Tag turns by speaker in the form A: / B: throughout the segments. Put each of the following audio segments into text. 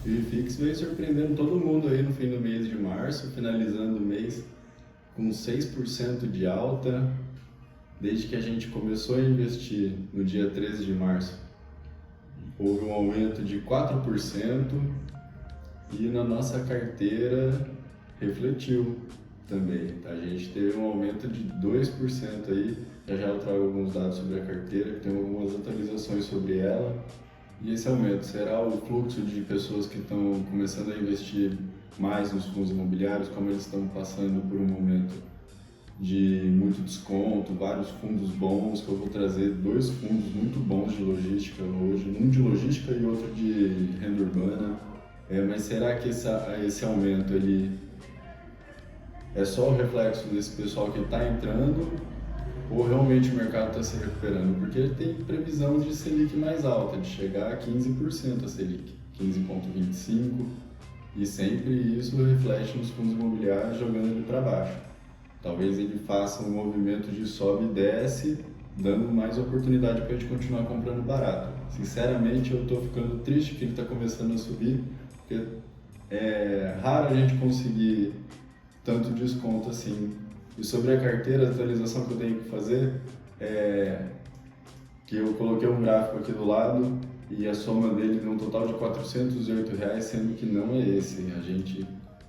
A: E o IFIX veio surpreendendo todo mundo aí no fim do mês de março, finalizando o mês com 6% de alta, desde que a gente começou a investir no dia 13 de março. Houve um aumento de 4% e na nossa carteira refletiu também. A gente teve um aumento de 2% aí. Já já eu trago alguns dados sobre a carteira, que tem algumas atualizações sobre ela. E esse aumento será o fluxo de pessoas que estão começando a investir mais nos fundos imobiliários, como eles estão passando por um momento de muito desconto, vários fundos bons, que eu vou trazer dois fundos muito bons de logística hoje, um de logística e outro de renda urbana. Mas será que esse aumento ele é só o reflexo desse pessoal que está entrando ou realmente o mercado está se recuperando? Porque ele tem previsão de Selic mais alta, de chegar a 15% a Selic, 15,25%, e sempre isso reflete nos fundos imobiliários jogando ele para baixo. Talvez ele faça um movimento de sobe e desce, dando mais oportunidade para a gente continuar comprando barato. Sinceramente, eu estou ficando triste que ele está começando a subir, porque é raro a gente conseguir tanto desconto assim. E sobre a carteira, a atualização que eu tenho que fazer é que eu coloquei um gráfico aqui do lado e a soma dele deu um total de R$ 408, sendo que não é esse. A gente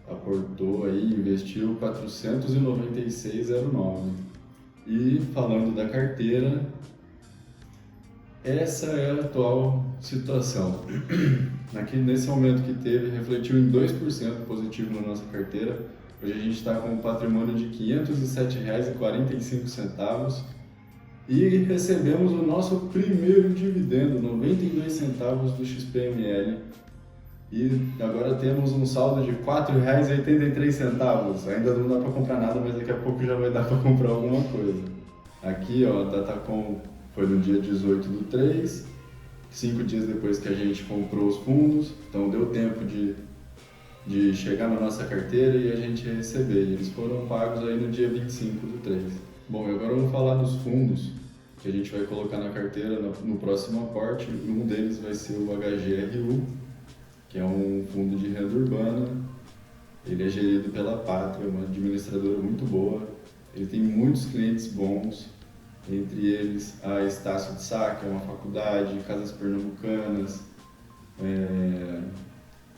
A: aportou aí, investiu 496,09. E falando da carteira, essa é a atual situação. Aqui nesse aumento que teve, refletiu em 2% positivo na nossa carteira. Hoje a gente está com um patrimônio de R$ 507,45 e recebemos o nosso primeiro dividendo, 92 centavos do XPML. E agora temos um saldo de R$ 4,83. Ainda não dá para comprar nada, mas daqui a pouco já vai dar para comprar alguma coisa. Aqui, ó, a Datacom foi no dia 18/3, 5 dias depois que a gente comprou os fundos, então deu tempo de chegar na nossa carteira e a gente receber. E eles foram pagos aí no dia 25/3. Bom, e agora vamos falar dos fundos que a gente vai colocar na carteira no próximo aporte. Um deles vai ser o HGRU, que é um fundo de renda urbana. Ele é gerido pela Pátria, uma administradora muito boa. Ele tem muitos clientes bons, entre eles a Estácio de Sá, que é uma faculdade, Casas Pernambucanas.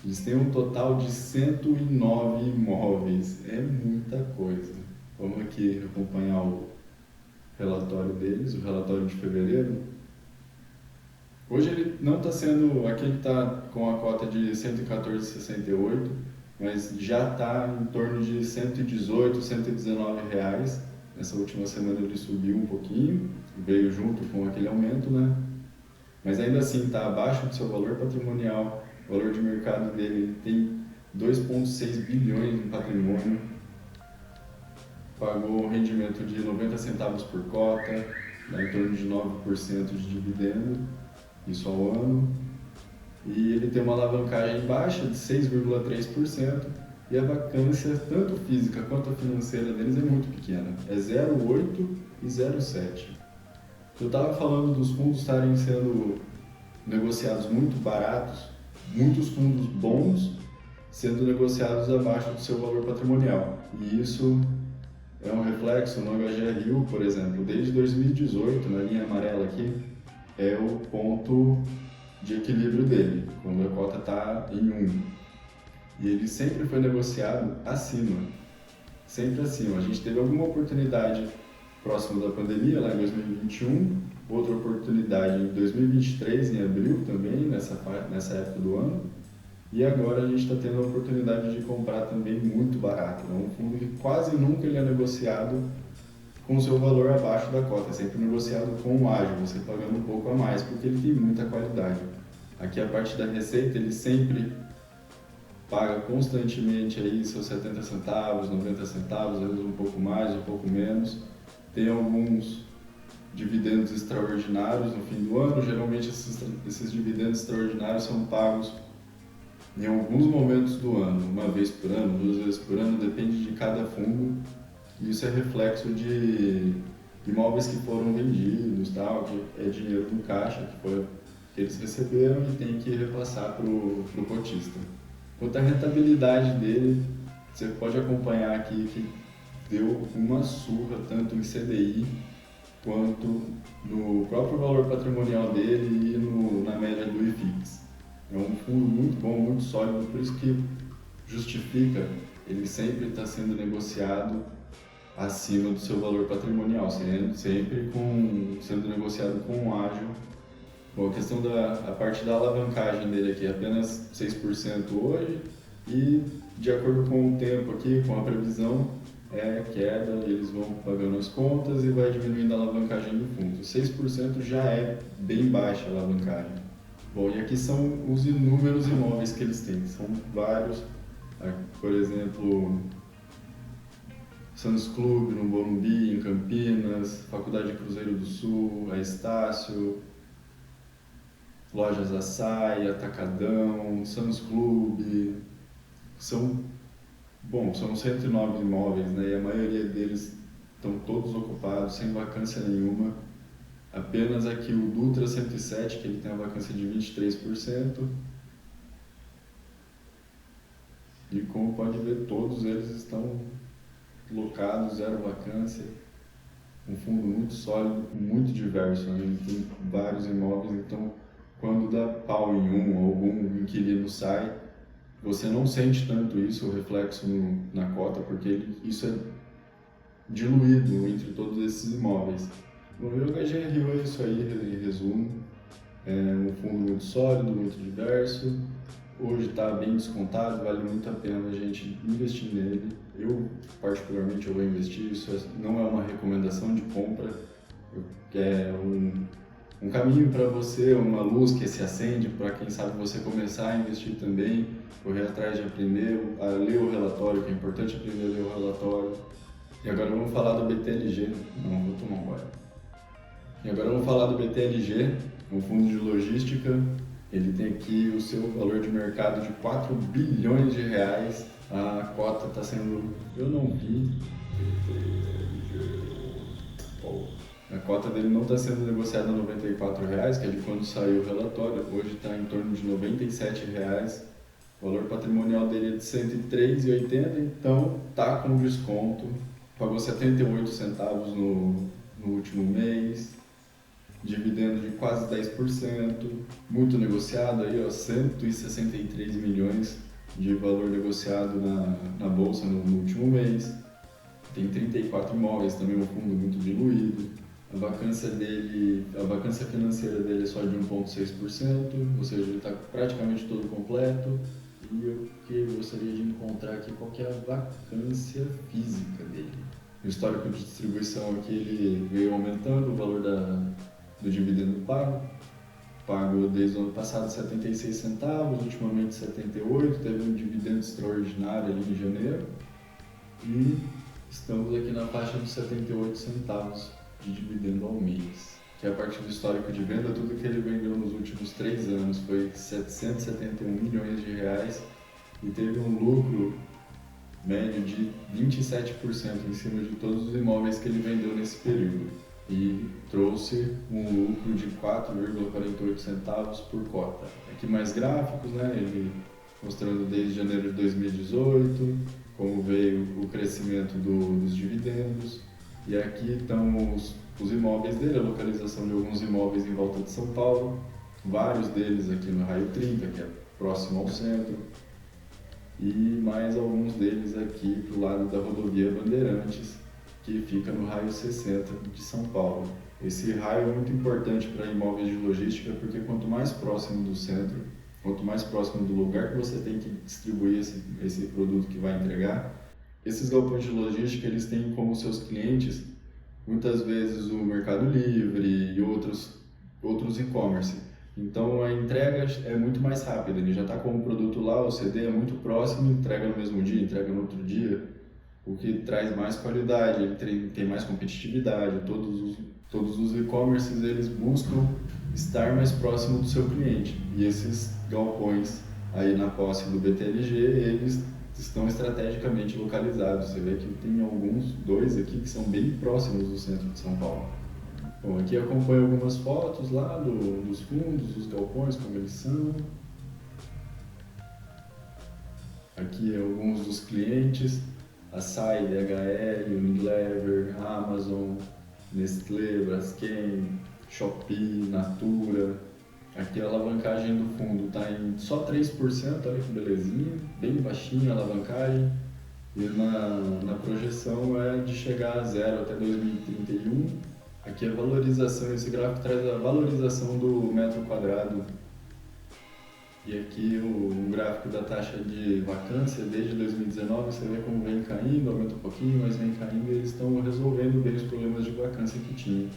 A: Eles têm um total de 109 imóveis, é muita coisa. Vamos aqui acompanhar o relatório deles, o relatório de fevereiro. Hoje ele não está sendo, aqui ele está com a cota de R$ 114,68, mas já está em torno de R$ 118, R$ 119 reais. Nessa última semana ele subiu um pouquinho, veio junto com aquele aumento, né? Mas ainda assim está abaixo do seu valor patrimonial. O valor de mercado dele tem 2,6 bilhões em patrimônio, pagou um rendimento de 90 centavos por cota, né, em torno de 9% de dividendo, isso ao ano, e ele tem uma alavancagem baixa de 6,3%, e a vacância, tanto física quanto a financeira deles, é muito pequena, é 0,8 e 0,7. Eu estava falando dos fundos estarem sendo negociados muito baratos, muitos fundos bons sendo negociados abaixo do seu valor patrimonial. E isso é um reflexo no HGRU, por exemplo, desde 2018, na linha amarela aqui, é o ponto de equilíbrio dele, quando a cota está em 1. E ele sempre foi negociado acima, sempre acima. A gente teve alguma oportunidade próximo da pandemia, lá em 2021, outra oportunidade em 2023, em abril também, nessa época do ano, e agora a gente está tendo a oportunidade de comprar também muito barato. É um fundo que quase nunca ele é negociado com o seu valor abaixo da cota, é sempre negociado com o ágio, você pagando um pouco a mais, porque ele tem muita qualidade. Aqui a parte da receita, ele sempre paga constantemente aí seus 70 centavos, 90 centavos, às vezes um pouco mais, um pouco menos. Tem alguns dividendos extraordinários no fim do ano, geralmente esses dividendos extraordinários são pagos em alguns momentos do ano, uma vez por ano, 2 vezes por ano, depende de cada fundo. Isso é reflexo de imóveis que foram vendidos, tal, que é dinheiro do caixa, que foi que eles receberam e tem que repassar para o cotista. Quanto à rentabilidade dele, você pode acompanhar aqui que deu uma surra tanto em CDI quanto no próprio valor patrimonial dele e na média do IFIX. É um fundo muito bom, muito sólido, por isso que justifica ele sempre estar sendo negociado acima do seu valor patrimonial, sempre sendo negociado com um ágio. Bom, a questão a parte da alavancagem dele aqui é apenas 6% hoje e de acordo com o tempo aqui, com a previsão, é queda, eles vão pagando as contas e vai diminuindo a alavancagem do fundo. 6% já é bem baixa a alavancagem. Bom, e aqui são os inúmeros imóveis que eles têm, são vários, por exemplo, Santos Clube no Morumbi, em Campinas, Faculdade Cruzeiro do Sul, a Estácio, Lojas Açaí, Atacadão, Santos Clube, são 109 imóveis, né? E a maioria deles estão todos ocupados, sem vacância nenhuma. Apenas aqui o Dutra 107, que ele tem a vacância de 23%. E como pode ver, todos eles estão locados, zero vacância. Um fundo muito sólido, muito diverso, né? Ele tem vários imóveis, então quando dá pau em algum inquilino sai, você não sente tanto isso, o reflexo na cota, porque isso é diluído entre todos esses imóveis. O HGRU é isso aí, em resumo. É um fundo muito sólido, muito diverso. Hoje está bem descontado, vale muito a pena a gente investir nele. Eu, particularmente, vou investir. Isso não é uma recomendação de compra, é um caminho para você, uma luz que se acende para quem sabe você começar a investir também, correr atrás de aprender, a ler o relatório, que é importante aprender a ler o relatório. E agora vamos falar do BTLG, não vou tomar um banho. E agora vamos falar do BTLG, um fundo de logística. Ele tem aqui o seu valor de mercado de 4 bilhões de reais. A cota está sendo... eu não vi. A cota dele não está sendo negociada a R$ 94, que é de quando saiu o relatório. Hoje está em torno de R$ 97. O valor patrimonial dele é de R$ 103,80, então está com desconto. Pagou 78 centavos no último mês. Dividendo de quase 10%. Muito negociado aí, ó, 163 milhões de valor negociado na bolsa no último mês. Tem 34 imóveis, também um fundo muito diluído. A vacância financeira dele é só de 1,6%, ou seja, ele está praticamente todo completo. E o que eu gostaria de encontrar aqui, qual que é a vacância física dele. O histórico de distribuição aqui, ele veio aumentando o valor do dividendo pago desde o ano passado 76 centavos, ultimamente 78, teve um dividendo extraordinário ali em janeiro. E estamos aqui na faixa dos 78 centavos de dividendo ao mês, que a partir do histórico de venda, tudo que ele vendeu nos últimos 3 anos foi 771 milhões de reais e teve um lucro médio de 27% em cima de todos os imóveis que ele vendeu nesse período e trouxe um lucro de 4,48 centavos por cota. Aqui mais gráficos, né? Ele mostrando desde janeiro de 2018 como veio o crescimento dos dividendos. E aqui estão os imóveis dele, a localização de alguns imóveis em volta de São Paulo, vários deles aqui no raio 30, que é próximo ao centro, e mais alguns deles aqui para o lado da rodovia Bandeirantes, que fica no raio 60 de São Paulo. Esse raio é muito importante para imóveis de logística, porque quanto mais próximo do centro, quanto mais próximo do lugar que você tem que distribuir esse produto que vai entregar, esses galpões de logística, eles têm como seus clientes, muitas vezes, o Mercado Livre e outros e-commerce. Então, a entrega é muito mais rápida, ele já está com o produto lá, o CD é muito próximo, entrega no mesmo dia, entrega no outro dia, o que traz mais qualidade, ele tem mais competitividade. Todos os e-commerces, eles buscam estar mais próximo do seu cliente. E esses galpões aí na posse do BTLG, eles estão estrategicamente localizados. Você vê que tem dois aqui que são bem próximos do centro de São Paulo. Bom, aqui acompanho algumas fotos lá dos fundos, dos galpões, como eles são. Aqui alguns dos clientes, Açaí, DHL, Unilever, Amazon, Nestlé, Braskem, Shopee, Natura. Aqui a alavancagem do fundo está em só 3%, olha que belezinha, bem baixinha a alavancagem. E na projeção é de chegar a zero até 2031. Aqui a valorização, esse gráfico traz a valorização do metro quadrado. E aqui o gráfico da taxa de vacância desde 2019, você vê como vem caindo, aumenta um pouquinho, mas vem caindo e eles estão resolvendo bem os problemas de vacância que tinha.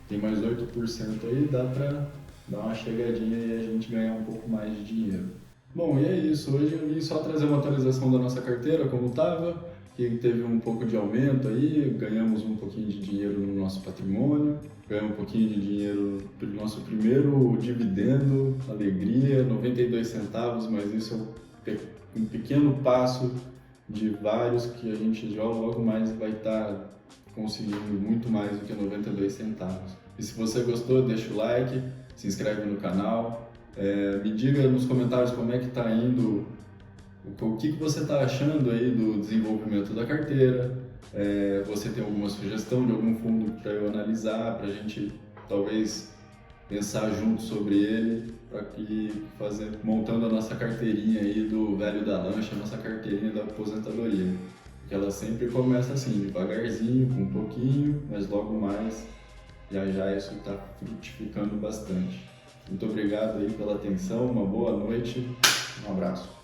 A: Tem mais 8% aí, dá para dar uma chegadinha e a gente ganhar um pouco mais de dinheiro. Bom, e é isso. Hoje eu vim só trazer uma atualização da nossa carteira, como estava, que teve um pouco de aumento aí, ganhamos um pouquinho de dinheiro no nosso patrimônio, ganhamos um pouquinho de dinheiro no nosso primeiro dividendo, alegria, 92 centavos, mas isso é um pequeno passo de vários que a gente já logo mais vai estar conseguindo muito mais do que 92 centavos. E se você gostou, deixa o like, se inscreve no canal, me diga nos comentários como é que está indo, o que você está achando aí do desenvolvimento da carteira, você tem alguma sugestão de algum fundo para eu analisar, para a gente talvez pensar junto sobre ele, para que montando a nossa carteirinha aí do velho da lancha, a nossa carteirinha da aposentadoria. Porque ela sempre começa assim, devagarzinho, com um pouquinho, mas logo mais, já isso está frutificando bastante. Muito obrigado aí pela atenção, uma boa noite, um abraço.